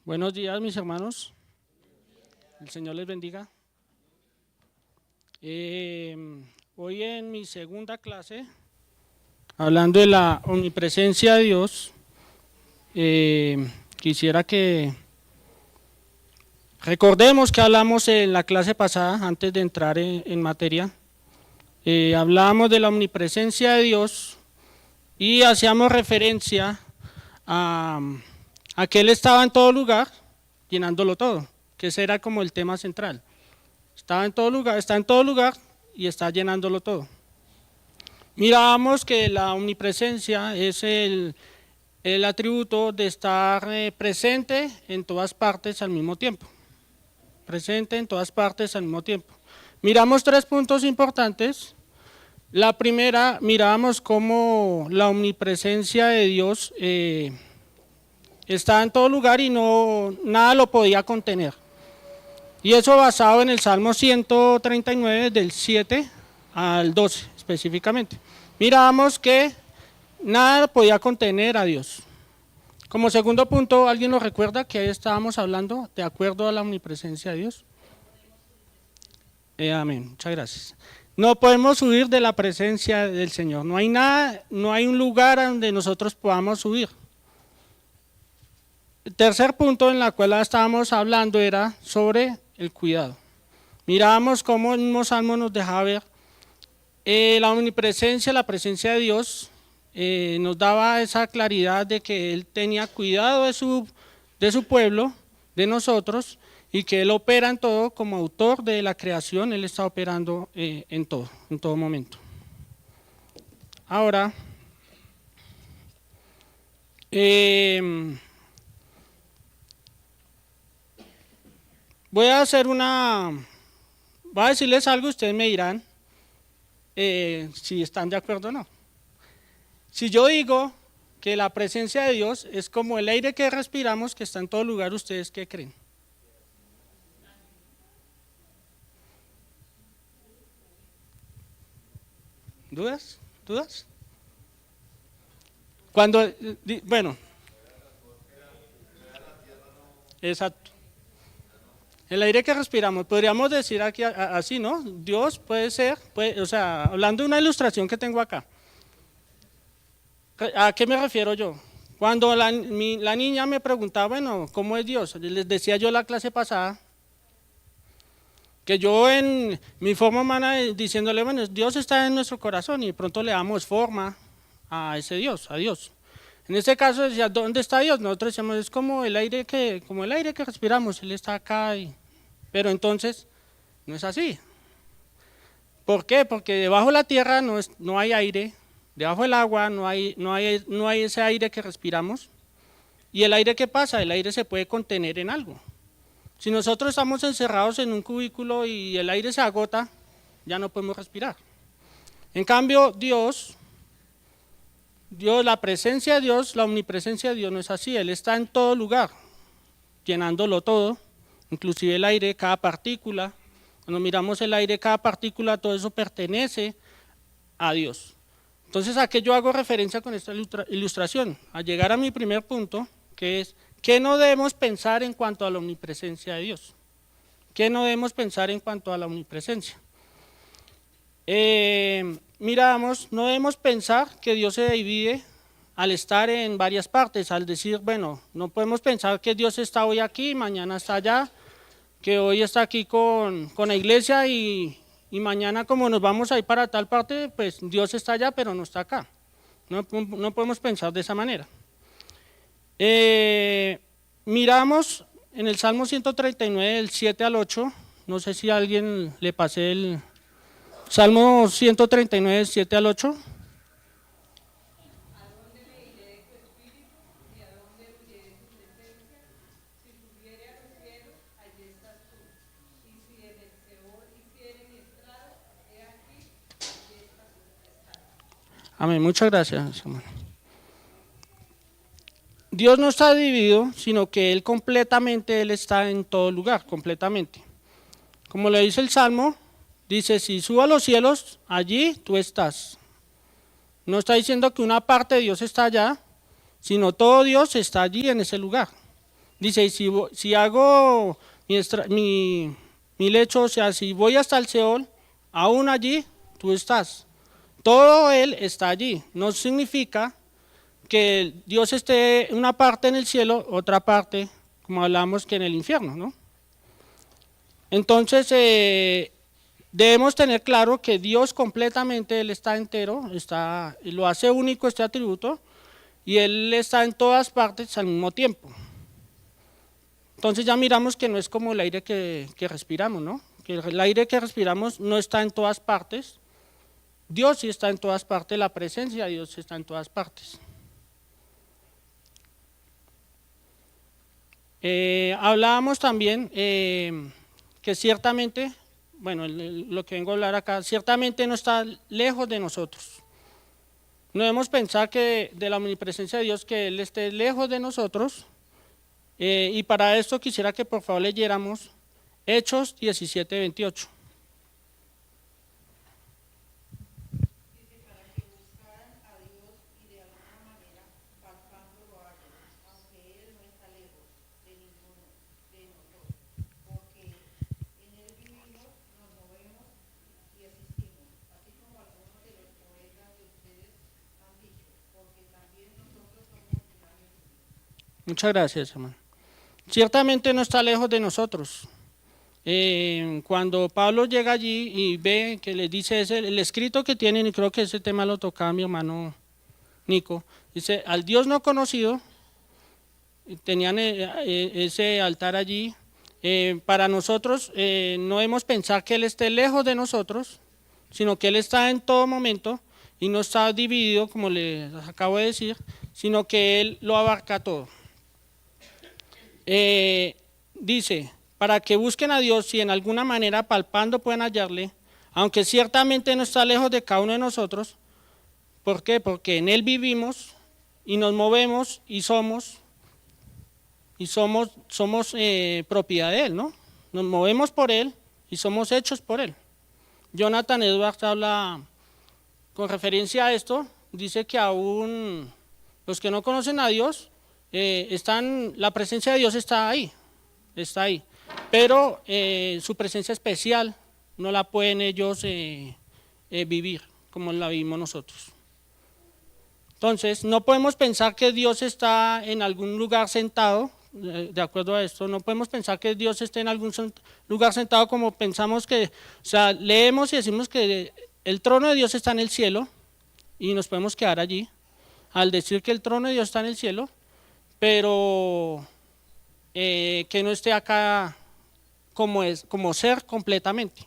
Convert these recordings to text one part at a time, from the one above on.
Buenos días, mis hermanos. El Señor les bendiga. Hoy en mi segunda clase, hablando de la omnipresencia de Dios, quisiera que recordemos que hablamos en la clase pasada, antes de entrar en materia. Hablábamos de la omnipresencia de Dios y hacíamos referencia a que Él estaba en todo lugar, llenándolo todo, que ese era como el tema central. Estaba en todo lugar, está en todo lugar y está llenándolo todo. Mirábamos que la omnipresencia es el atributo de estar presente en todas partes al mismo tiempo. Presente en todas partes al mismo tiempo. Miramos tres puntos importantes. La primera, mirábamos cómo la omnipresencia de Dios está en todo lugar y nada lo podía contener. Y eso basado en el Salmo 139, del 7 al 12 específicamente. Mirábamos que nada podía contener a Dios. Como segundo punto, ¿alguien nos recuerda que ahí estábamos hablando de acuerdo a la omnipresencia de Dios? Amén, muchas gracias. No podemos huir de la presencia del Señor. No hay nada, no hay un lugar donde nosotros podamos huir. El tercer punto en la cual estábamos hablando era sobre el cuidado. Mirábamos cómo el mismo Salmo nos dejaba ver la omnipresencia, la presencia de Dios, nos daba esa claridad de que Él tenía cuidado de su pueblo, de nosotros, y que Él opera en todo como autor de la creación. Él está operando en todo momento. Ahora, voy a decirles algo, ustedes me dirán si están de acuerdo o no. Si yo digo que la presencia de Dios es como el aire que respiramos, que está en todo lugar, ¿ustedes qué creen? ¿Dudas? ¿Dudas? Bueno, exacto. El aire que respiramos, podríamos decir aquí así, ¿no? Dios puede ser, o sea, hablando de una ilustración que tengo acá. ¿A qué me refiero yo? Cuando la niña me preguntaba, bueno, ¿cómo es Dios? Les decía yo la clase pasada, que yo en mi forma humana diciéndole, bueno, Dios está en nuestro corazón y de pronto le damos forma a ese Dios, a Dios. En este caso decía, ¿dónde está Dios? Nosotros decíamos, es como el aire que respiramos, Él está acá. Pero entonces, no es así. ¿Por qué? Porque debajo de la tierra no hay aire, debajo del agua no hay ese aire que respiramos. ¿Y el aire qué pasa? El aire se puede contener en algo. Si nosotros estamos encerrados en un cubículo y el aire se agota, ya no podemos respirar. En cambio, Dios, la presencia de Dios, la omnipresencia de Dios no es así. Él está en todo lugar, llenándolo todo, inclusive el aire, cada partícula. Cuando miramos el aire, cada partícula, todo eso pertenece a Dios. Entonces, ¿a qué yo hago referencia con esta ilustración? A llegar a mi primer punto, que es, ¿qué no debemos pensar en cuanto a la omnipresencia de Dios? ¿Qué no debemos pensar en cuanto a la omnipresencia? Miramos, no debemos pensar que Dios se divide al estar en varias partes, al decir, bueno, no podemos pensar que Dios está hoy aquí, mañana está allá, que hoy está aquí con la iglesia y mañana como nos vamos a ir para tal parte, pues Dios está allá pero no está acá. No podemos pensar de esa manera. Miramos en el Salmo 139, del 7 al 8, no sé si a alguien le pasé el Salmo 139, del 7 al 8. Amén, muchas gracias, hermano. Dios no está dividido, sino que Él completamente, Él está en todo lugar, completamente. Como le dice el Salmo, dice, si subo a los cielos, allí tú estás. No está diciendo que una parte de Dios está allá, sino todo Dios está allí en ese lugar. Dice, y si hago mi lecho, o sea, si voy hasta el Seol, aún allí tú estás. Todo Él está allí. No significa que Dios esté una parte en el cielo, otra parte, como hablamos, que en el infierno, ¿no? Entonces, debemos tener claro que Dios completamente, Él está entero, lo hace único este atributo, y Él está en todas partes al mismo tiempo. Entonces ya miramos que no es como el aire que respiramos, ¿no? Que el aire que respiramos no está en todas partes. Dios sí está en todas partes, la presencia de Dios está en todas partes. Hablábamos también que ciertamente, bueno, lo que vengo a hablar acá, ciertamente no está lejos de nosotros. No debemos pensar que de la omnipresencia de Dios, que Él esté lejos de nosotros, y para esto quisiera que por favor leyéramos Hechos 17:28. Muchas gracias, hermano. Ciertamente no está lejos de nosotros. Cuando Pablo llega allí y ve que le dice el escrito que tienen, y creo que ese tema lo tocaba mi hermano Nico, dice, al Dios no conocido, tenían ese altar allí. Para nosotros no debemos pensar que Él esté lejos de nosotros, sino que Él está en todo momento y no está dividido, como les acabo de decir, sino que Él lo abarca todo. Dice, para que busquen a Dios y en alguna manera palpando puedan hallarle, aunque ciertamente no está lejos de cada uno de nosotros. ¿Por qué? Porque en Él vivimos y nos movemos y somos propiedad de Él, ¿no? Nos movemos por Él y somos hechos por Él. Jonathan Edwards habla con referencia a esto, dice que aún los que no conocen a Dios, la presencia de Dios está ahí, pero su presencia especial no la pueden ellos vivir como la vivimos nosotros. Entonces, no podemos pensar que Dios está en algún lugar sentado, de acuerdo a esto, no podemos pensar que Dios esté en algún lugar sentado como pensamos que, o sea, leemos y decimos que el trono de Dios está en el cielo y nos podemos quedar allí al decir que el trono de Dios está en el cielo, pero que no esté acá como ser completamente.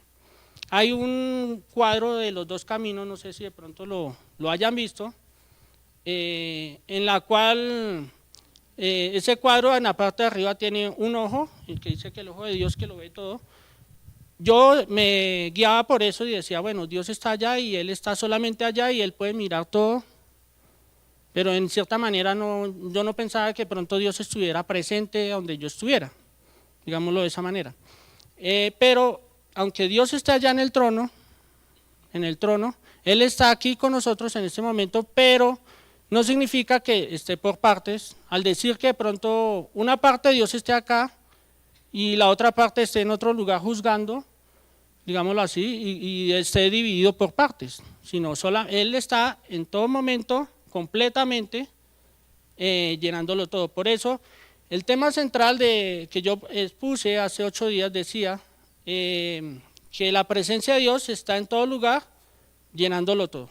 Hay un cuadro de los dos caminos, no sé si de pronto lo hayan visto, en la cual ese cuadro en la parte de arriba tiene un ojo, el que dice que el ojo de Dios que lo ve todo. Yo me guiaba por eso y decía, bueno, Dios está allá y Él está solamente allá y Él puede mirar todo, pero en cierta manera yo no pensaba que pronto Dios estuviera presente donde yo estuviera, digámoslo de esa manera. Pero aunque Dios esté allá en el trono, Él está aquí con nosotros en este momento, pero no significa que esté por partes. Al decir que de pronto una parte de Dios esté acá y la otra parte esté en otro lugar juzgando, digámoslo así, y esté dividido por partes, sino Él está en todo momento completamente llenándolo todo. Por eso, el tema central que yo expuse hace 8 días decía que la presencia de Dios está en todo lugar, llenándolo todo.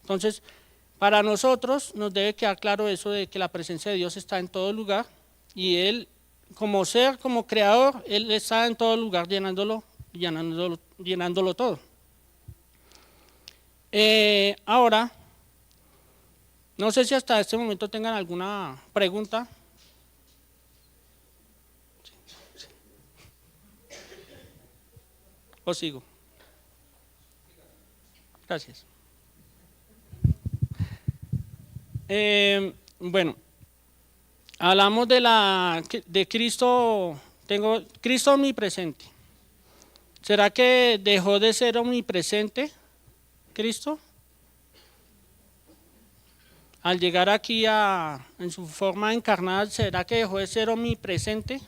Entonces, para nosotros nos debe quedar claro eso de que la presencia de Dios está en todo lugar y Él, como ser, como creador, Él está en todo lugar llenándolo todo. Ahora, no sé si hasta este momento tengan alguna pregunta. ¿O sigo? Gracias. Bueno, hablamos de Cristo, Cristo omnipresente. ¿Será que dejó de ser omnipresente Cristo? al llegar aquí en su forma encarnada, ¿será que dejó de ser omnipresente?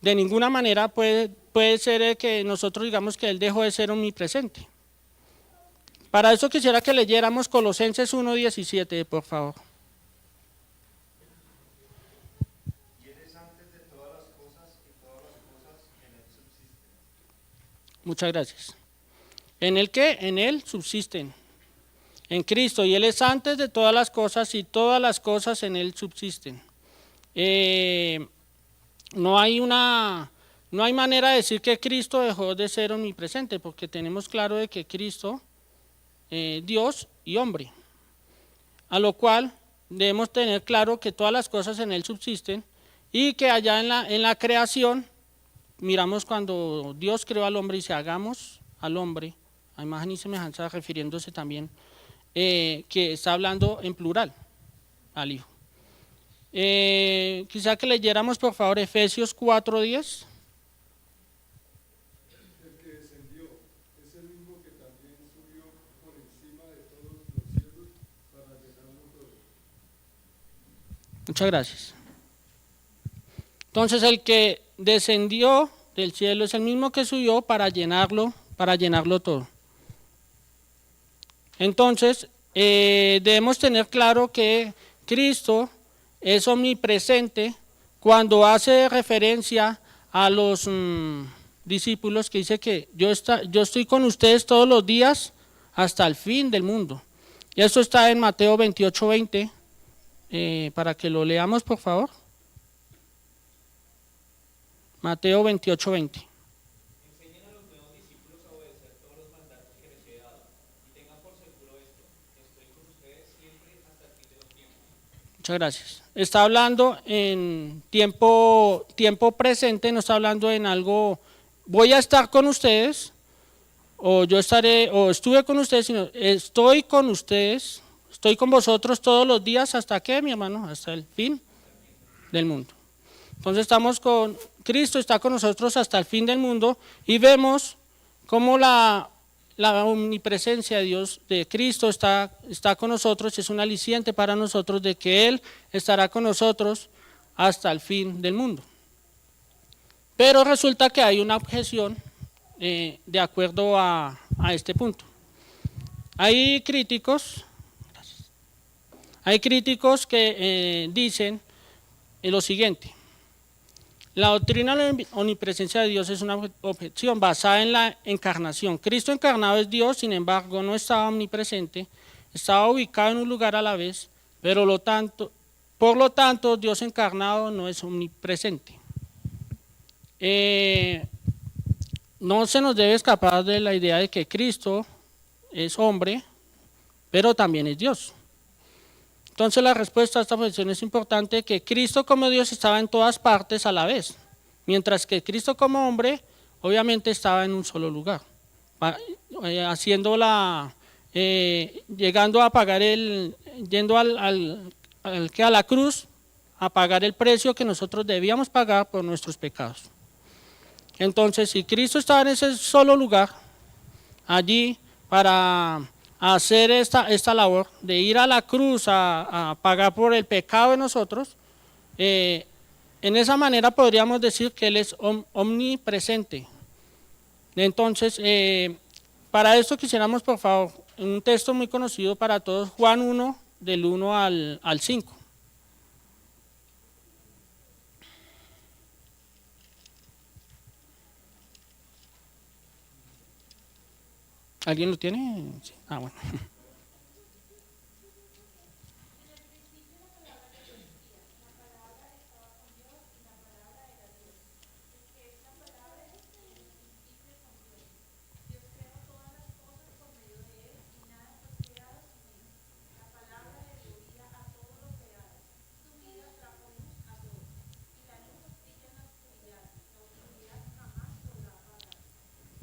De ninguna manera puede ser que nosotros digamos que Él dejó de ser omnipresente. Para eso quisiera que leyéramos Colosenses 1:17, por favor. Muchas gracias. ¿En el qué? En Él subsisten. En Cristo. Y Él es antes de todas las cosas y todas las cosas en Él subsisten. No hay manera de decir que Cristo dejó de ser omnipresente, porque tenemos claro de que Cristo, Dios y hombre, a lo cual debemos tener claro que todas las cosas en Él subsisten y que allá en la creación, miramos cuando Dios creó al hombre y dice hagamos al hombre a imagen y semejanza, refiriéndose también que está hablando en plural al Hijo. Quizá que leyéramos por favor Efesios 4:10. El que descendió es el mismo que también subió por encima de todos los cielos para llenarlo todo. Muchas gracias. Entonces el que descendió del cielo es el mismo que subió para llenarlo todo. Entonces debemos tener claro que Cristo es omnipresente cuando hace referencia a los discípulos que dice que yo estoy con ustedes todos los días hasta el fin del mundo. Y esto está en Mateo 28:20, para que lo leamos por favor. Mateo 28:20. Enseñen a los nuevos discípulos a obedecer todos los mandatos que les he dado, y tengan por seguro esto, estoy con ustedes siempre hasta el fin de los tiempos. Muchas gracias. Está hablando en tiempo presente, no está hablando en algo, voy a estar con ustedes, o yo estaré, o estuve con ustedes, sino estoy con ustedes, estoy con vosotros todos los días, ¿hasta qué, mi hermano? Hasta el fin del mundo. Entonces estamos con, Cristo está con nosotros hasta el fin del mundo y vemos cómo la omnipresencia de Dios, de Cristo está con nosotros, es un aliciente para nosotros de que Él estará con nosotros hasta el fin del mundo. Pero resulta que hay una objeción de acuerdo a este punto. Hay críticos que dicen lo siguiente: la doctrina de la omnipresencia de Dios es una objeción basada en la encarnación. Cristo encarnado es Dios, sin embargo no estaba omnipresente, estaba ubicado en un lugar a la vez, pero por lo tanto Dios encarnado no es omnipresente. No se nos debe escapar de la idea de que Cristo es hombre, pero también es Dios. Entonces la respuesta a esta objeción es importante, que Cristo como Dios estaba en todas partes a la vez, mientras que Cristo como hombre obviamente estaba en un solo lugar, llegando a pagar yendo a la cruz a pagar el precio que nosotros debíamos pagar por nuestros pecados. Entonces si Cristo estaba en ese solo lugar, allí para hacer esta labor de ir a la cruz a pagar por el pecado de nosotros, en esa manera podríamos decir que Él es omnipresente. Entonces, para esto quisiéramos por favor un texto muy conocido para todos, Juan 1, del 1 al 5. ¿Alguien lo tiene? Sí. Bueno.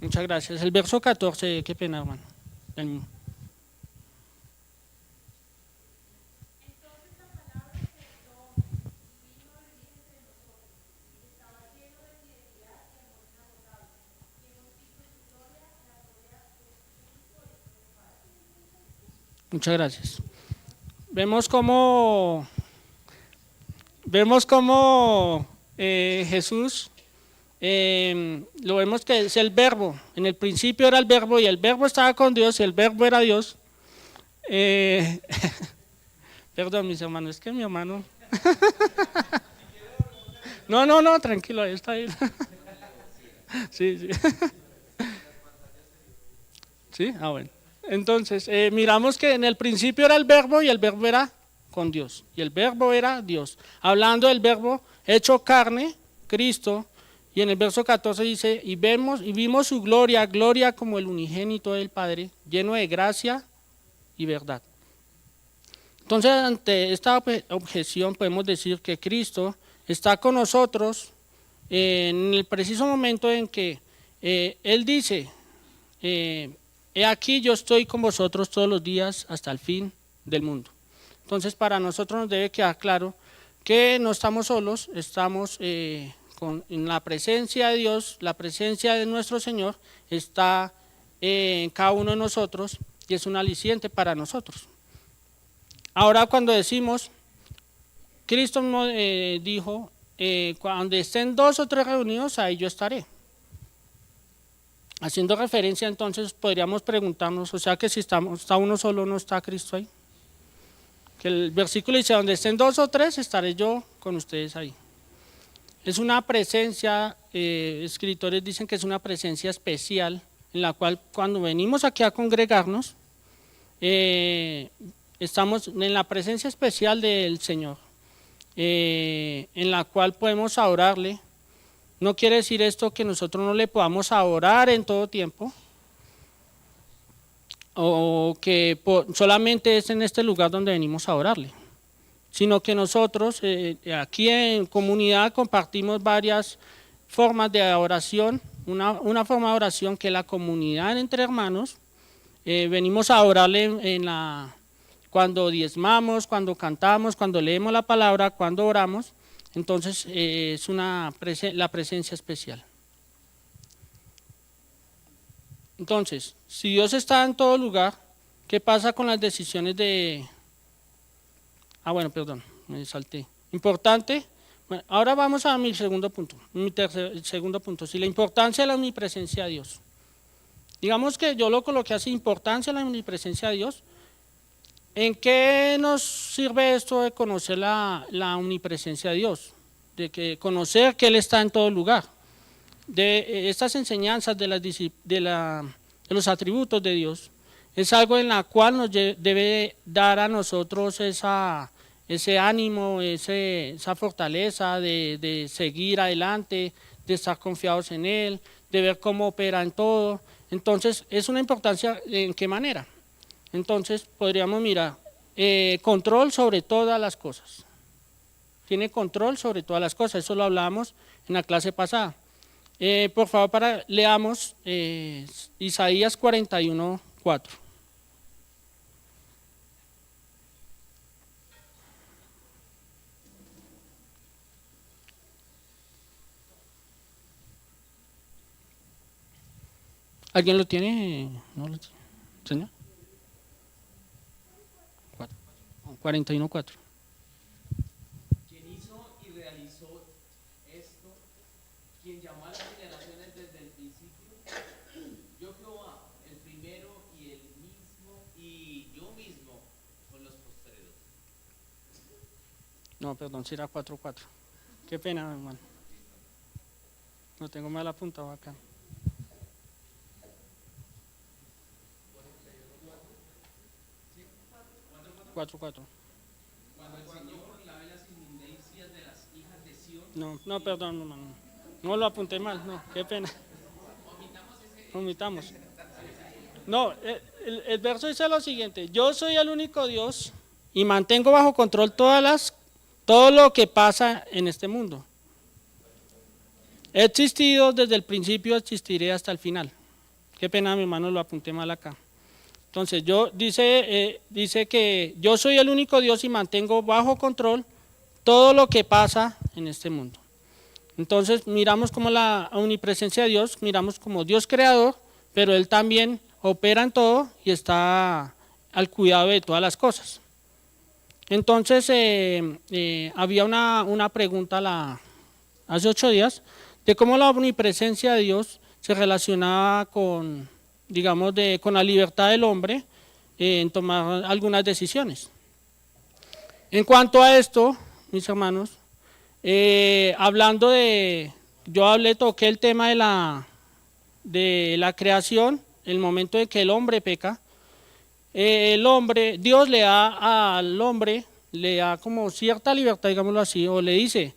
Muchas gracias. El verso 14, qué pena, hermano. Muchas gracias. Vemos cómo Jesús, lo vemos que es el verbo. En el principio era el verbo y el verbo estaba con Dios y el verbo era Dios. Perdón, mis hermanos, es que mi hermano... No, tranquilo, ahí está él. Sí. Sí, bueno. Entonces, miramos que en el principio era el verbo y el verbo era con Dios. Y el verbo era Dios. Hablando del verbo hecho carne, Cristo, y en el verso 14 dice, y vimos su gloria, gloria como el unigénito del Padre, lleno de gracia y verdad. Entonces, ante esta objeción podemos decir que Cristo está con nosotros en el preciso momento en que Él dice, he aquí yo estoy con vosotros todos los días hasta el fin del mundo. Entonces para nosotros nos debe quedar claro que no estamos solos, estamos en la presencia de Dios, la presencia de nuestro Señor está en cada uno de nosotros y es un aliciente para nosotros. Ahora cuando decimos, Cristo nos dijo, cuando estén 2 o 3 reunidos, ahí yo estaré. Haciendo referencia entonces podríamos preguntarnos, o sea que si está uno solo, ¿no está Cristo ahí? Que el versículo dice, donde estén 2 o 3, estaré yo con ustedes ahí. Es una presencia, escritores dicen que es una presencia especial, en la cual cuando venimos aquí a congregarnos, estamos en la presencia especial del Señor, en la cual podemos adorarle. No quiere decir esto que nosotros no le podamos adorar en todo tiempo, o que solamente es en este lugar donde venimos a orarle, sino que nosotros aquí en comunidad compartimos varias formas de oración, una forma de oración que es la comunidad entre hermanos, venimos a orarle cuando diezmamos, cuando cantamos, cuando leemos la palabra, cuando oramos, entonces es la presencia especial. Entonces, si Dios está en todo lugar, ¿qué pasa con las decisiones de... me salté. Importante. Bueno, ahora vamos a mi segundo punto, segundo punto, si la importancia de la omnipresencia de Dios. Digamos que yo lo coloqué así, importancia de la omnipresencia de Dios. ¿En qué nos sirve esto de conocer la omnipresencia de Dios? De conocer que Él está en todo lugar. De estas enseñanzas de los atributos de Dios, es algo en la cual nos debe dar a nosotros ese ánimo, esa fortaleza de seguir adelante, de estar confiados en Él, de ver cómo opera en todo. Entonces, es una importancia, ¿en qué manera? Entonces, podríamos mirar, control sobre todas las cosas. Tiene control sobre todas las cosas, eso lo hablábamos en la clase pasada. Por favor, leamos Isaías 41:4. ¿Alguien lo tiene? ¿No lo tiene? ¿Señor? 41:4. Quien hizo y realizó esto, quien llamó a las generaciones desde el principio, yo Jehová, el primero y yo mismo con los postreros. No, perdón, si era 4:4. Qué pena, hermano. No tengo mal apuntado acá. 4:4. Cuando el Señor lave las inmundicias de las hijas de Sión. No, perdón, hermano. No lo apunté mal, no, qué pena. Omitamos. No, el verso dice lo siguiente: yo soy el único Dios y mantengo bajo control todo lo que pasa en este mundo. He existido desde el principio, existiré hasta el final. Qué pena, mi hermano, lo apunté mal acá. Entonces, dice que yo soy el único Dios y mantengo bajo control todo lo que pasa en este mundo. Entonces, miramos como la omnipresencia de Dios, miramos como Dios creador, pero Él también opera en todo y está al cuidado de todas las cosas. Entonces, había una pregunta hace 8 días de cómo la omnipresencia de Dios se relacionaba con, digamos, con la libertad del hombre en tomar algunas decisiones. En cuanto a esto, mis hermanos, toqué el tema de la creación, el momento en que el hombre peca. Dios le da al hombre, le da como cierta libertad, digámoslo así, o le dice,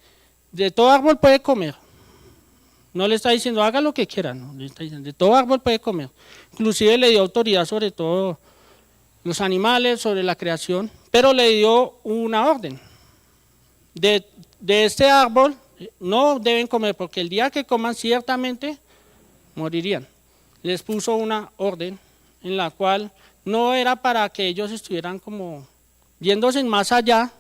de todo árbol puede comer. No le está diciendo, haga lo que quiera, no, le está diciendo, de todo árbol puede comer. Inclusive le dio autoridad sobre todo los animales, sobre la creación, pero le dio una orden. De este árbol no deben comer, porque el día que coman ciertamente morirían. Les puso una orden en la cual no era para que ellos estuvieran como yéndose más allá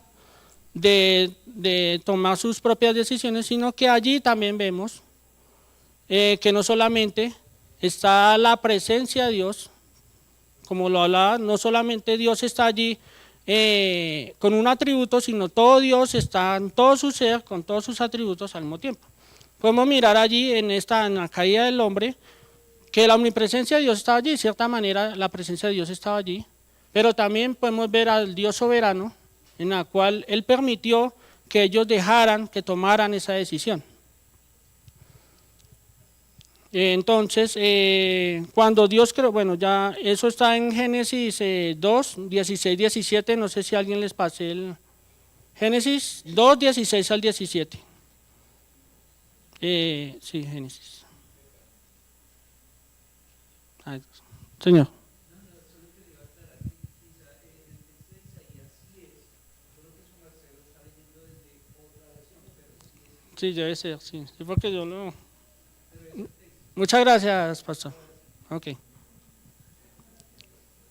de tomar sus propias decisiones, sino que allí también vemos que no solamente está la presencia de Dios, como lo hablaba, no solamente Dios está allí con un atributo, sino todo Dios está en todo su ser, con todos sus atributos al mismo tiempo. Podemos mirar allí en la caída del hombre, que la omnipresencia de Dios estaba allí, de cierta manera la presencia de Dios estaba allí, pero también podemos ver al Dios soberano, en la cual Él permitió que ellos que tomaran esa decisión. Entonces, cuando Dios creó, bueno, ya eso está en Génesis 2, 16, 17, no sé si a alguien les pasé el Génesis 2, 16 al 17. Sí, Génesis. Ay, Señor. Sí, debe ser, sí, porque yo lo... Muchas gracias, pastor. Ok.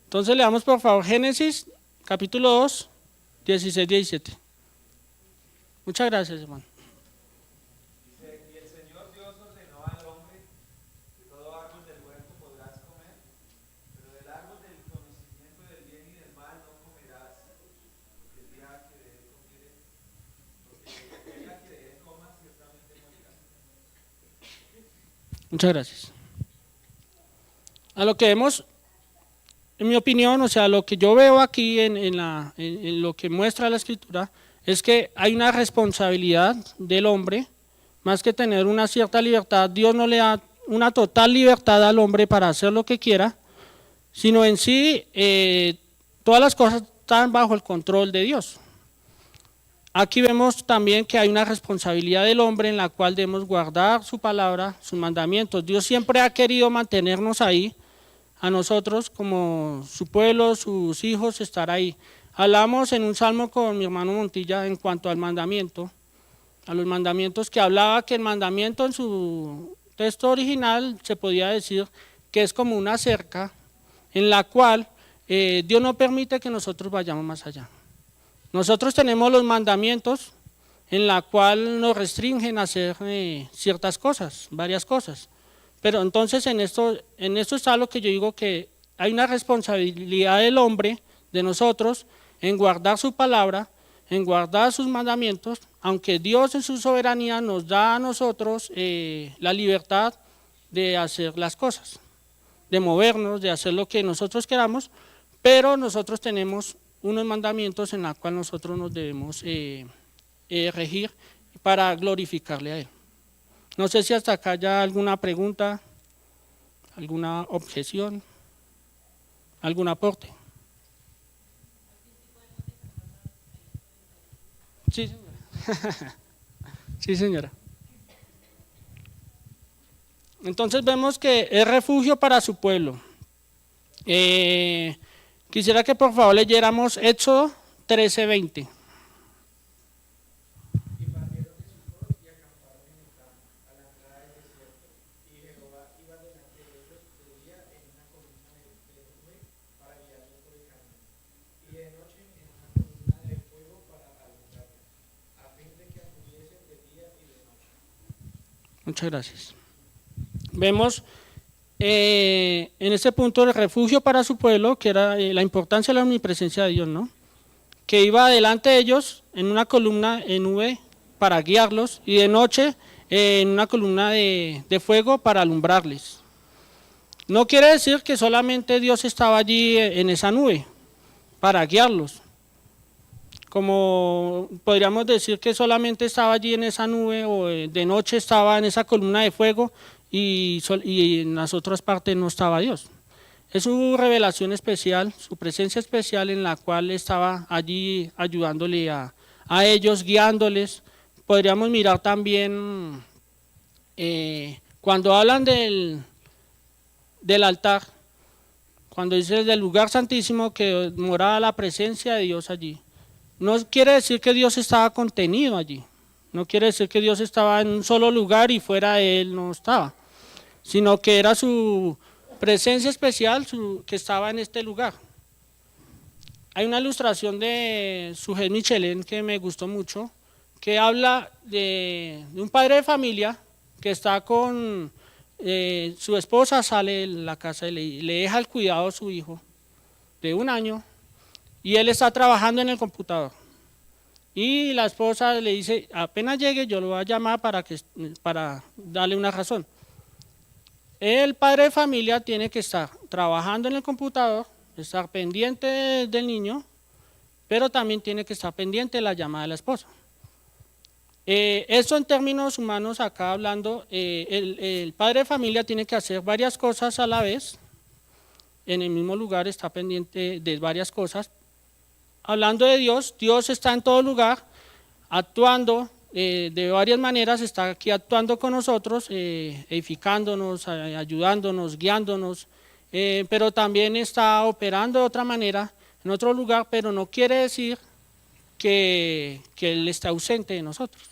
Entonces leamos por favor Génesis, capítulo 2, 16, 17. Muchas gracias, hermano. Dice, y el Señor Dios ordenó al hombre, de todo árbol del huerto podrás comer, pero del árbol del conocimiento del bien y del mal no comerás, porque el día que de él comas ciertamente morirás. Muchas gracias. A lo que vemos, en mi opinión, o sea, lo que yo veo aquí en lo que muestra la Escritura, es que hay una responsabilidad del hombre, más que tener una cierta libertad. Dios no le da una total libertad al hombre para hacer lo que quiera, sino en sí, todas las cosas están bajo el control de Dios. Aquí vemos también que hay una responsabilidad del hombre en la cual debemos guardar su palabra, sus mandamientos. Dios siempre ha querido mantenernos ahí, a nosotros como su pueblo, sus hijos, estar ahí. Hablamos en un salmo con mi hermano Montilla en cuanto al mandamiento, a los mandamientos, que hablaba que el mandamiento en su texto original se podía decir que es como una cerca en la cual Dios no permite que nosotros vayamos más allá. Nosotros tenemos los mandamientos en la cual nos restringen a hacer ciertas cosas, varias cosas. Pero entonces en esto está lo que yo digo, que hay una responsabilidad del hombre, de nosotros, en guardar su palabra, en guardar sus mandamientos, aunque Dios en su soberanía nos da a nosotros la libertad de hacer las cosas, de movernos, de hacer lo que nosotros queramos, pero nosotros tenemos unos mandamientos en los cuales nosotros nos debemos regir para glorificarle a Él. No sé si hasta acá ya alguna pregunta, alguna objeción, algún aporte. Sí, señora. Sí, señora. Entonces vemos que es refugio para su pueblo. Quisiera que por favor leyéramos Éxodo 13:20. Y partieron de Sucot y acamparon en Etam, a la entrada del desierto. Y Jehová iba delante de ellos de día en una columna de nube para guiarlos por el camino, y de noche en una columna de fuego para alumbrarlos, a fin de que anduviesen de día y de noche. Muchas gracias. Vemos en ese punto el refugio para su pueblo, que era la importancia de la omnipresencia de Dios, ¿no? Que iba delante de ellos en una columna en nube para guiarlos y de noche en una columna de fuego para alumbrarles. No quiere decir que solamente Dios estaba allí en esa nube para guiarlos, como podríamos decir que solamente estaba allí en esa nube o de noche estaba en esa columna de fuego y en las otras partes no estaba Dios. Es su revelación especial, su presencia especial en la cual estaba allí ayudándole a ellos, guiándoles. Podríamos mirar también cuando hablan del altar, cuando dice del lugar santísimo que moraba la presencia de Dios allí. No quiere decir que Dios estaba contenido allí, no quiere decir que Dios estaba en un solo lugar y fuera de él no estaba, sino que era su presencia especial que estaba en este lugar. Hay una ilustración de Sujel Michelin que me gustó mucho, que habla de un padre de familia que está con su esposa, sale de la casa y le deja el cuidado a su hijo de 1 año y él está trabajando en el computador. Y la esposa le dice, apenas llegue yo lo voy a llamar para darle una razón. El padre de familia tiene que estar trabajando en el computador, estar pendiente del niño, pero también tiene que estar pendiente de la llamada de la esposa. Eso en términos humanos, acá hablando, el padre de familia tiene que hacer varias cosas a la vez, en el mismo lugar está pendiente de varias cosas. Hablando de Dios, Dios está en todo lugar, actuando de varias maneras, está aquí actuando con nosotros, edificándonos, ayudándonos, guiándonos, pero también está operando de otra manera, en otro lugar, pero no quiere decir que Él está ausente de nosotros.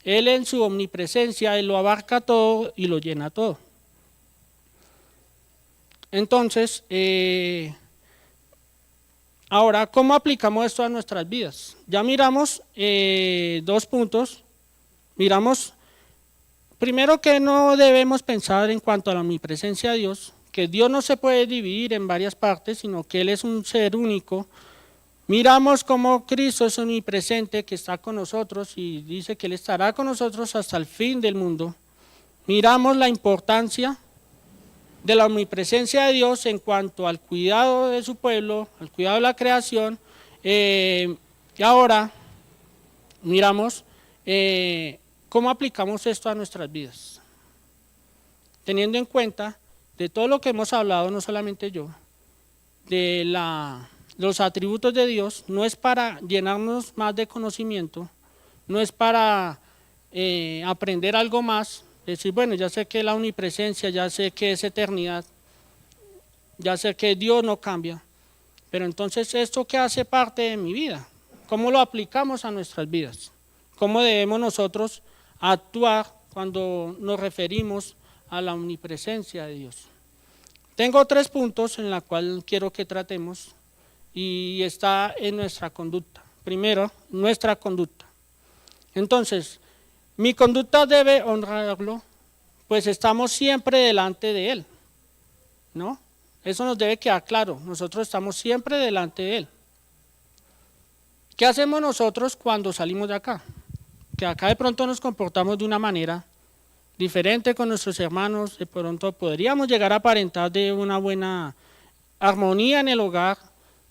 Él en su omnipresencia, Él lo abarca todo y lo llena todo. Entonces, ahora, ¿cómo aplicamos esto a nuestras vidas? Ya miramos 2 puntos. Miramos, primero, que no debemos pensar en cuanto a la omnipresencia de Dios, que Dios no se puede dividir en varias partes, sino que Él es un ser único. Miramos cómo Cristo es omnipresente, que está con nosotros y dice que Él estará con nosotros hasta el fin del mundo. Miramos la importancia de la omnipresencia de Dios en cuanto al cuidado de su pueblo, al cuidado de la creación, y ahora miramos cómo aplicamos esto a nuestras vidas, teniendo en cuenta de todo lo que hemos hablado, no solamente yo, de los atributos de Dios, no es para llenarnos más de conocimiento, no es para aprender algo más, decir, bueno, ya sé que es la omnipresencia, ya sé que es eternidad, ya sé que Dios no cambia, pero entonces esto que hace parte de mi vida, ¿cómo lo aplicamos a nuestras vidas? ¿Cómo debemos nosotros actuar cuando nos referimos a la omnipresencia de Dios? Tengo 3 puntos en los cuales quiero que tratemos y está en nuestra conducta. Primero, nuestra conducta. Entonces, mi conducta debe honrarlo, pues estamos siempre delante de Él, ¿no? Eso nos debe quedar claro, nosotros estamos siempre delante de Él. ¿Qué hacemos nosotros cuando salimos de acá? Que acá de pronto nos comportamos de una manera diferente con nuestros hermanos, de pronto podríamos llegar a aparentar de una buena armonía en el hogar,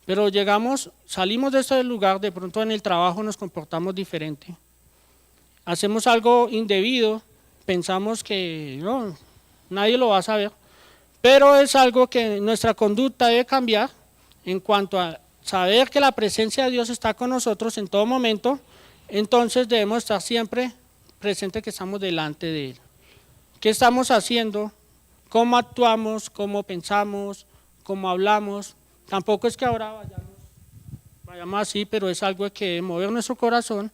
pero salimos de ese lugar, de pronto en el trabajo nos comportamos diferente. Hacemos algo indebido, pensamos que no, nadie lo va a saber, pero es algo que nuestra conducta debe cambiar en cuanto a saber que la presencia de Dios está con nosotros en todo momento, entonces debemos estar siempre presentes que estamos delante de Él. ¿Qué estamos haciendo? ¿Cómo actuamos? ¿Cómo pensamos? ¿Cómo hablamos? Tampoco es que ahora vayamos así, pero es algo que debe mover nuestro corazón,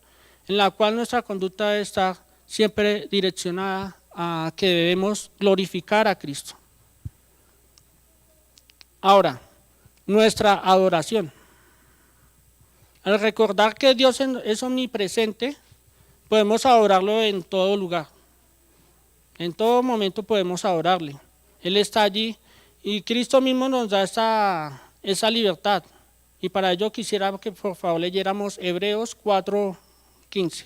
en la cual nuestra conducta debe estar siempre direccionada a que debemos glorificar a Cristo. Ahora, nuestra adoración. Al recordar que Dios es omnipresente, podemos adorarlo en todo lugar. En todo momento podemos adorarle. Él está allí y Cristo mismo nos da esa libertad. Y para ello quisiera que por favor leyéramos Hebreos 4:15.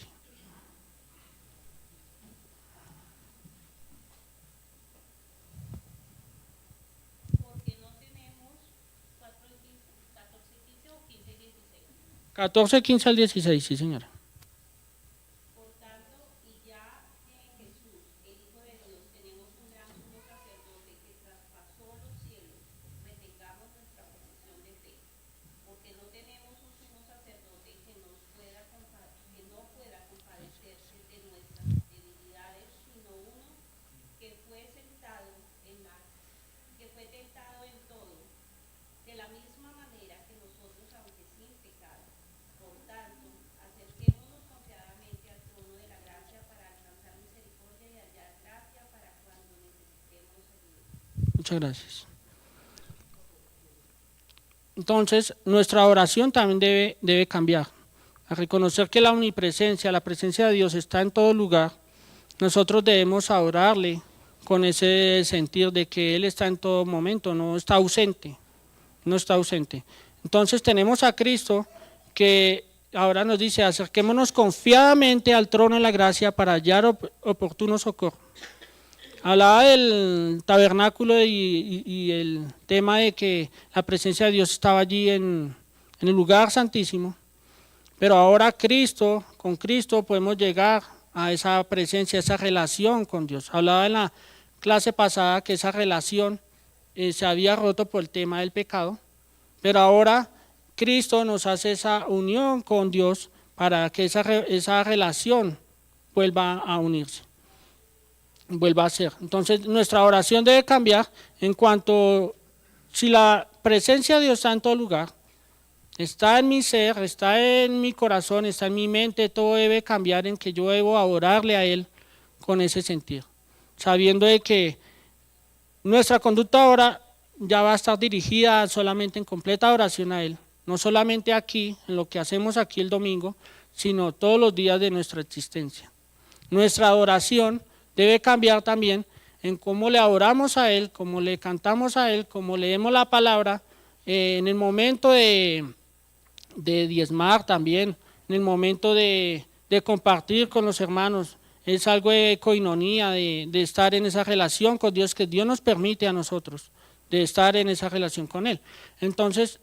Porque no tenemos 4 y 15, 14 y 15 o 15 y 16. 14, 15 al 16, sí señora. Por tanto, y ya en Jesús, el Hijo de Dios, tenemos un gran sumo sacerdote que traspasó los cielos, retengamos nuestra profesión de fe, porque no tenemos un sumo sacerdote que no pueda compadecerse de nuestras debilidades, sino uno que fue tentado en todo, de la misma manera que nosotros, aunque sin pecado. Por tanto, acerquémonos confiadamente al trono de la gracia para alcanzar misericordia y hallar gracia para cuando necesitemos ayuda. Muchas gracias. Entonces, nuestra oración también debe cambiar. A reconocer que la omnipresencia, la presencia de Dios está en todo lugar, nosotros debemos adorarle con ese sentir de que Él está en todo momento, no está ausente. Entonces tenemos a Cristo que ahora nos dice, acerquémonos confiadamente al trono de la gracia para hallar oportuno socorro. Hablaba del tabernáculo y el tema de que la presencia de Dios estaba allí en el lugar santísimo, pero ahora con Cristo podemos llegar a esa presencia, a esa relación con Dios. Hablaba en la clase pasada que esa relación se había roto por el tema del pecado, pero ahora Cristo nos hace esa unión con Dios para que esa relación vuelva a unirse, vuelva a ser. Entonces nuestra oración debe cambiar en cuanto, si la presencia de Dios está en todo lugar, está en mi ser, está en mi corazón, está en mi mente, todo debe cambiar en que yo debo adorarle a Él con ese sentido, sabiendo de que nuestra conducta ahora ya va a estar dirigida solamente en completa adoración a Él, no solamente aquí, en lo que hacemos aquí el domingo, sino todos los días de nuestra existencia. Nuestra adoración debe cambiar también en cómo le adoramos a Él, cómo le cantamos a Él, cómo leemos la palabra, en el momento de diezmar también, en el momento de compartir con los hermanos. Es algo de coinonía, de estar en esa relación con Dios, que Dios nos permite a nosotros, de estar en esa relación con Él. Entonces,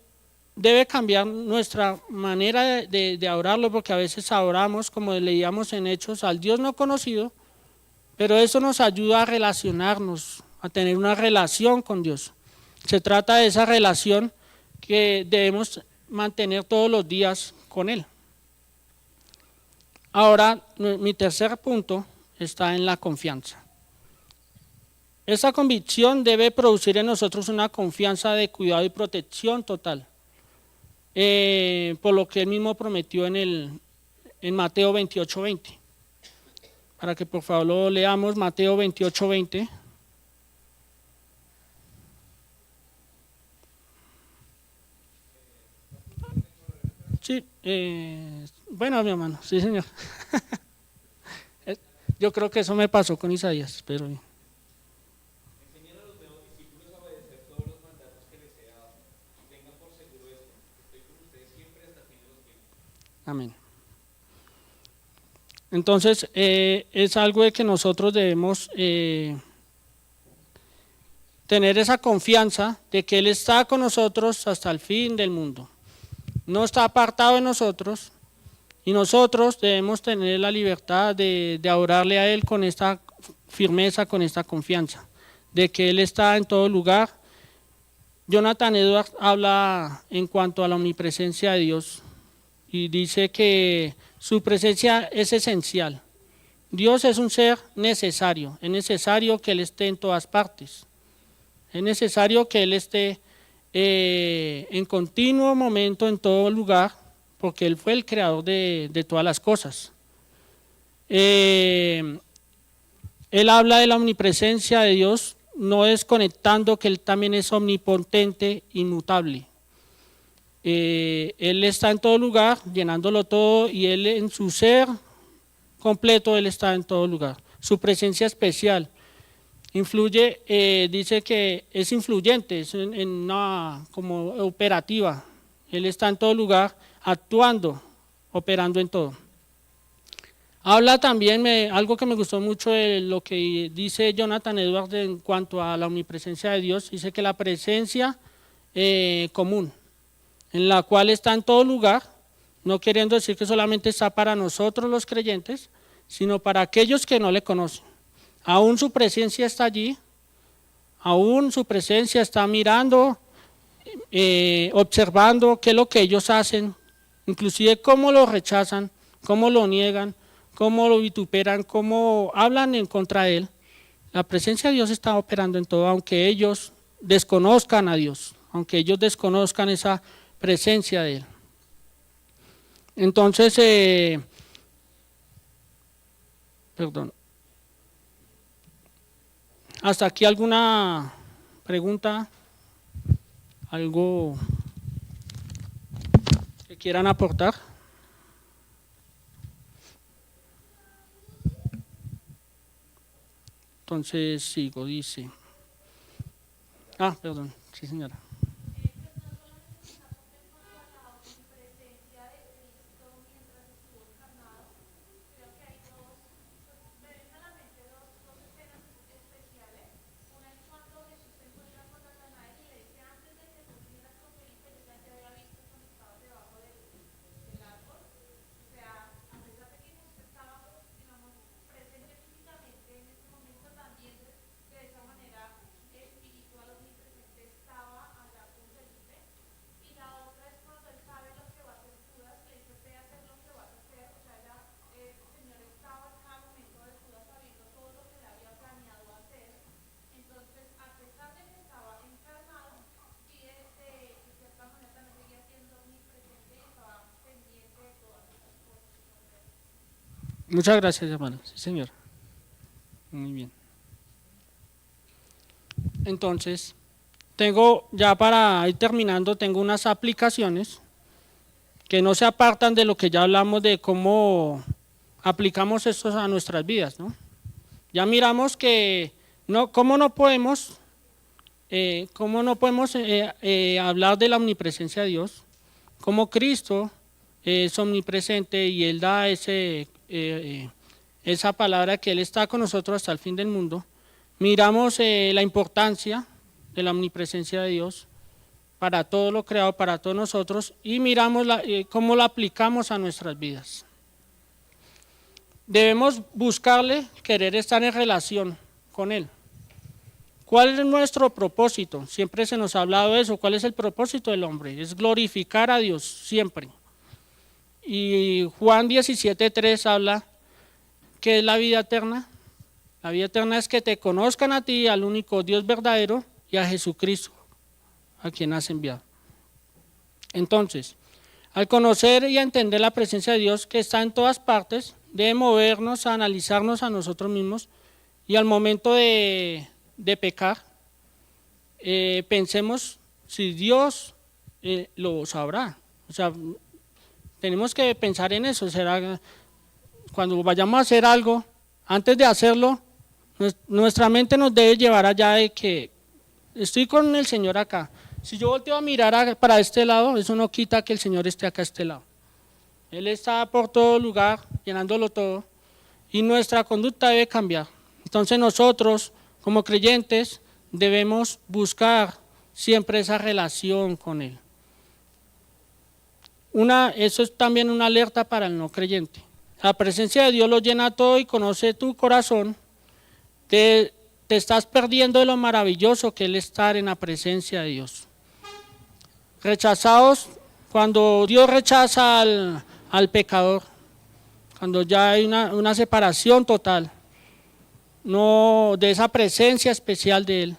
debe cambiar nuestra manera de adorarlo, porque a veces adoramos, como leíamos en Hechos, al Dios no conocido, pero eso nos ayuda a relacionarnos, a tener una relación con Dios. Se trata de esa relación que debemos mantener todos los días con Él. Ahora, mi tercer punto está en la confianza. Esa convicción debe producir en nosotros una confianza de cuidado y protección total, por lo que Él mismo prometió en Mateo 28:20. Para que por favor lo leamos, Mateo 28:20. Sí, bueno, mi hermano, sí señor. Yo creo que eso me pasó con Isaías, pero Enseñan a los nuevos discípulos a obedecer todos los mandatos que les he dado. Tengan por seguro esto, estoy con ustedes siempre hasta el fin de los tiempos. amén. Entonces, es algo de que nosotros debemos tener esa confianza de que Él está con nosotros hasta el fin del mundo. No está apartado de nosotros, y nosotros debemos tener la libertad de adorarle a Él con esta firmeza, con esta confianza, de que Él está en todo lugar. Jonathan Edwards habla en cuanto a la omnipresencia de Dios y dice que su presencia es esencial. Dios es un ser necesario, es necesario que Él esté en todas partes, es necesario que Él esté en continuo momento en todo lugar, porque Él fue el creador de todas las cosas. Él habla de la omnipresencia de Dios, no desconectando que Él también es omnipotente, inmutable. Él está en todo lugar, llenándolo todo, y Él en su ser completo, Él está en todo lugar. Su presencia especial. influye, dice que es influyente, es en una como operativa. Él está en todo lugar, actuando, operando en todo. Habla también, algo que me gustó mucho de lo que dice Jonathan Edwards en cuanto a la omnipresencia de Dios, dice que la presencia común, en la cual está en todo lugar, no queriendo decir que solamente está para nosotros los creyentes, sino para aquellos que no le conocen. Aún su presencia está allí, aún su presencia está mirando, observando qué es lo que ellos hacen, inclusive cómo lo rechazan, cómo lo niegan, cómo lo vituperan, cómo hablan en contra de él. La presencia de Dios está operando en todo, aunque ellos desconozcan a Dios, aunque ellos desconozcan esa presencia de él. Entonces, perdón. ¿Hasta aquí alguna pregunta? ¿Algo que quieran aportar? Entonces sigo, dice. Perdón, sí señora. Muchas gracias, hermano. Sí, señor. Muy bien. Entonces, tengo, ya para ir terminando, tengo unas aplicaciones que no se apartan de lo que ya hablamos de cómo aplicamos esto a nuestras vidas, ¿no? Ya miramos que cómo no podemos hablar de la omnipresencia de Dios, cómo Cristo es omnipresente y Él da esa palabra que Él está con nosotros hasta el fin del mundo. Miramos la importancia de la omnipresencia de Dios para todo lo creado, para todos nosotros, y miramos cómo la aplicamos a nuestras vidas. Debemos buscarle, querer estar en relación con Él. ¿Cuál es nuestro propósito? Siempre se nos ha hablado de eso. ¿Cuál es el propósito del hombre? Es glorificar a Dios siempre. Y Juan 17:3 habla que es la vida eterna. La vida eterna es que te conozcan a ti, al único Dios verdadero, y a Jesucristo, a quien has enviado. Entonces, al conocer y a entender la presencia de Dios que está en todas partes, debe movernos a analizarnos a nosotros mismos, y al momento de pecar, pensemos si Dios lo sabrá. O sea, tenemos que pensar en eso. Será cuando vayamos a hacer algo, antes de hacerlo, nuestra mente nos debe llevar allá de que estoy con el Señor acá. Si yo volteo a mirar para este lado, eso no quita que el Señor esté acá a este lado. Él está por todo lugar, llenándolo todo, y nuestra conducta debe cambiar. Entonces nosotros, como creyentes, debemos buscar siempre esa relación con Él. Eso es también una alerta para el no creyente. La presencia de Dios lo llena todo y conoce tu corazón. Te estás perdiendo de lo maravilloso que es el estar en la presencia de Dios. Rechazados, cuando Dios rechaza al pecador, cuando ya hay una separación total, no de esa presencia especial de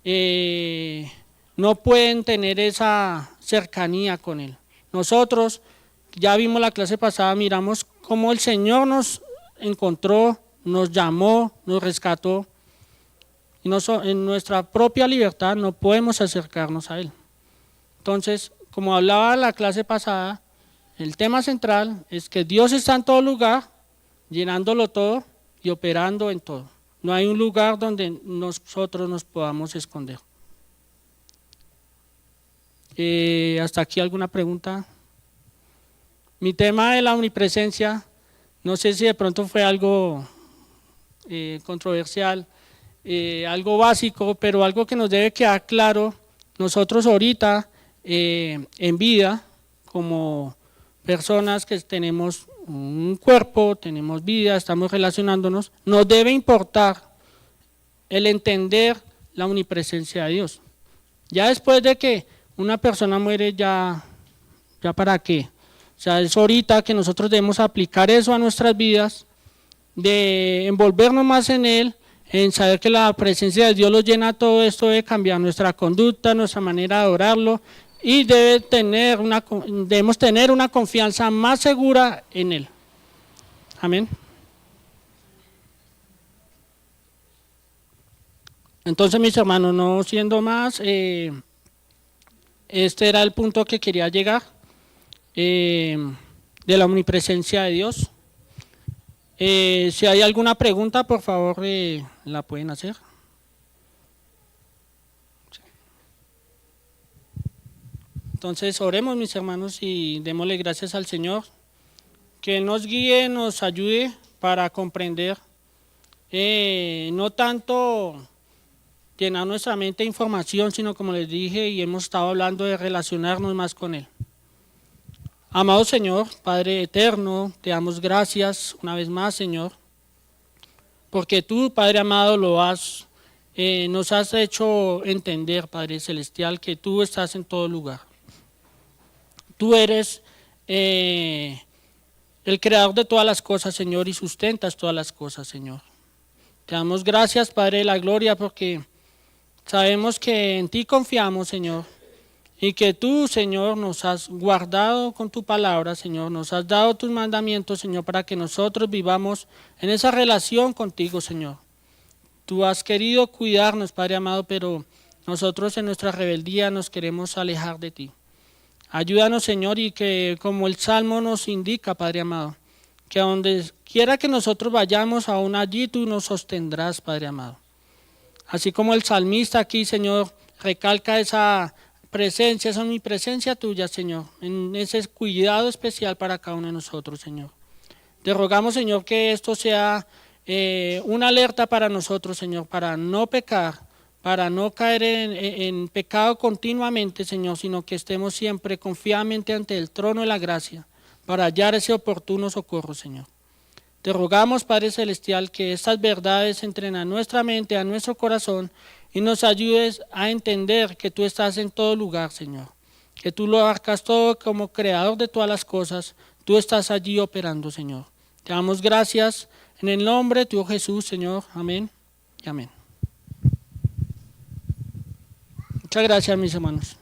Él, no pueden tener esa cercanía con Él. Nosotros, ya vimos la clase pasada, miramos cómo el Señor nos encontró, nos llamó, nos rescató, y en nuestra propia libertad no podemos acercarnos a Él. Entonces, como hablaba la clase pasada, el tema central es que Dios está en todo lugar, llenándolo todo y operando en todo. No hay un lugar donde nosotros nos podamos esconder. ¿Hasta aquí alguna pregunta? Mi tema de la omnipresencia, no sé si de pronto fue algo controversial, algo básico, pero algo que nos debe quedar claro. Nosotros ahorita, en vida, como personas que tenemos un cuerpo, tenemos vida, estamos relacionándonos, nos debe importar el entender la omnipresencia de Dios. Ya después de que una persona muere, ya para qué. O sea, es ahorita que nosotros debemos aplicar eso a nuestras vidas, de envolvernos más en Él, en saber que la presencia de Dios los llena. Todo esto debe cambiar nuestra conducta, nuestra manera de adorarlo, y debemos tener una confianza más segura en Él. Amén. Entonces, mis hermanos, no siendo más, este era el punto que quería llegar, de la omnipresencia de Dios. Si hay alguna pregunta, por favor, la pueden hacer. Entonces, oremos, mis hermanos, y démosle gracias al Señor, que Él nos guíe, nos ayude para comprender, no tanto llenar nuestra mente de información, sino, como les dije, y hemos estado hablando de relacionarnos más con Él. Amado Señor, Padre eterno, te damos gracias una vez más, Señor, porque tú, Padre amado, nos has hecho entender, Padre celestial, que tú estás en todo lugar. Tú eres el creador de todas las cosas, Señor, y sustentas todas las cosas, Señor. Te damos gracias, Padre de la gloria, porque sabemos que en ti confiamos, Señor, y que tú, Señor, nos has guardado con tu palabra, Señor, nos has dado tus mandamientos, Señor, para que nosotros vivamos en esa relación contigo, Señor. Tú has querido cuidarnos, Padre amado, pero nosotros en nuestra rebeldía nos queremos alejar de ti. Ayúdanos, Señor, y que como el Salmo nos indica, Padre amado, que a donde quiera que nosotros vayamos, aún allí tú nos sostendrás, Padre amado. Así como el salmista aquí, Señor, recalca esa presencia, esa omnipresencia tuya, Señor, en ese cuidado especial para cada uno de nosotros, Señor. Te rogamos, Señor, que esto sea una alerta para nosotros, Señor, para no pecar, para no caer en pecado continuamente, Señor, sino que estemos siempre confiadamente ante el trono de la gracia, para hallar ese oportuno socorro, Señor. Te rogamos, Padre Celestial, que estas verdades entren a nuestra mente, a nuestro corazón, y nos ayudes a entender que tú estás en todo lugar, Señor. Que tú lo abarcas todo como creador de todas las cosas, tú estás allí operando, Señor. Te damos gracias en el nombre de tu Jesús, Señor. Amén y amén. Muchas gracias, mis hermanos.